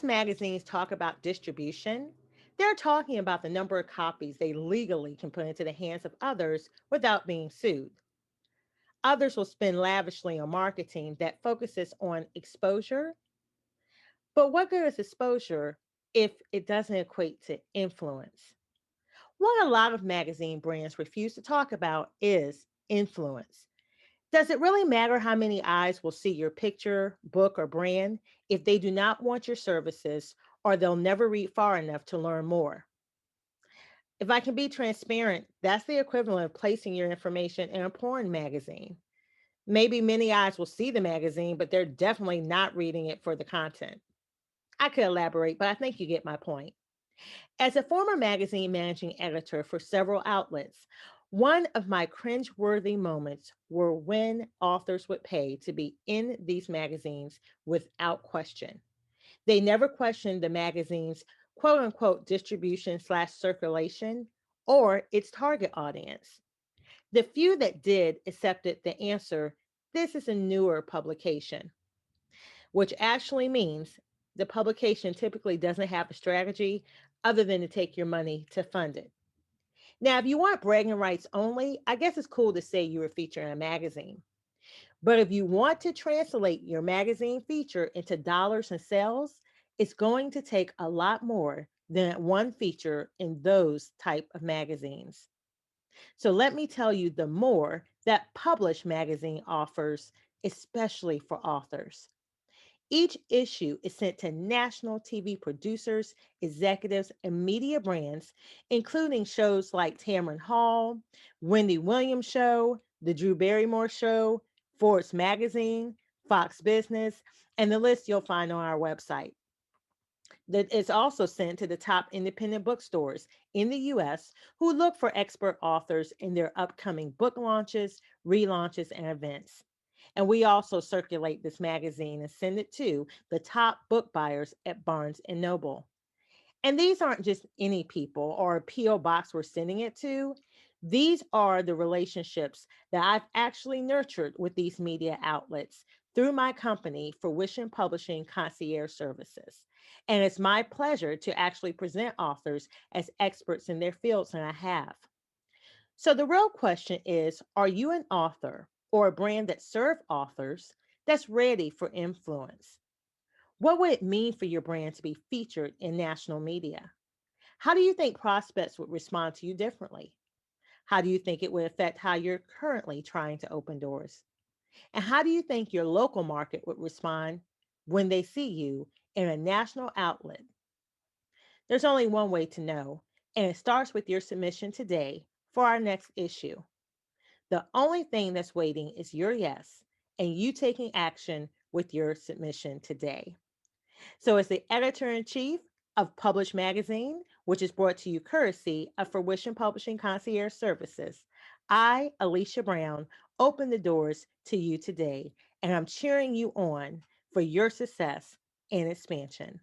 most magazines talk about distribution, they're talking about the number of copies they legally can put into the hands of others without being sued. Others will spend lavishly on marketing that focuses on exposure. But what good is exposure if it doesn't equate to influence? What a lot of magazine brands refuse to talk about is influence. Does it really matter how many eyes will see your picture, book, or brand if they do not want your services or they'll never read far enough to learn more? If I can be transparent, that's the equivalent of placing your information in a porn magazine. Maybe many eyes will see the magazine, but they're definitely not reading it for the content. I could elaborate, but I think you get my point. As a former magazine managing editor for several outlets, one of my cringe-worthy moments were when authors would pay to be in these magazines without question. They never questioned the magazine's quote unquote distribution slash circulation or its target audience. The few that did accepted the answer, this is a newer publication, which actually means the publication typically doesn't have a strategy other than to take your money to fund it. Now, if you want bragging rights only, I guess it's cool to say you were featured in a magazine. But if you want to translate your magazine feature into dollars and sales, it's going to take a lot more than one feature in those type of magazines. So let me tell you the more that Publish magazine offers, especially for authors. Each issue is sent to national TV producers, executives, and media brands, including shows like Tamron Hall, Wendy Williams Show, The Drew Barrymore Show, Forbes Magazine, Fox Business, and the list you'll find on our website. That is also sent to the top independent bookstores in the US who look for expert authors in their upcoming book launches, relaunches, and events. And we also circulate this magazine and send it to the top book buyers at Barnes and Noble. And these aren't just any people or a P.O. box we're sending it to. These are the relationships that I've actually nurtured with these media outlets through my company, Fruition Publishing Concierge Services. And it's my pleasure to actually present authors as experts in their fields, and I have. So the real question is, are you an author or a brand that serves authors that's ready for influence? What would it mean for your brand to be featured in national media? How do you think prospects would respond to you differently? How do you think it would affect how you're currently trying to open doors? And how do you think your local market would respond when they see you in a national outlet? There's only one way to know, and it starts with your submission today for our next issue. The only thing that's waiting is your yes and you taking action with your submission today. So, as the editor in chief of Publish Magazine, which is brought to you courtesy of Fruition Publishing Concierge Services, I, Alicia Brown, open the doors to you today, and I'm cheering you on for your success and expansion.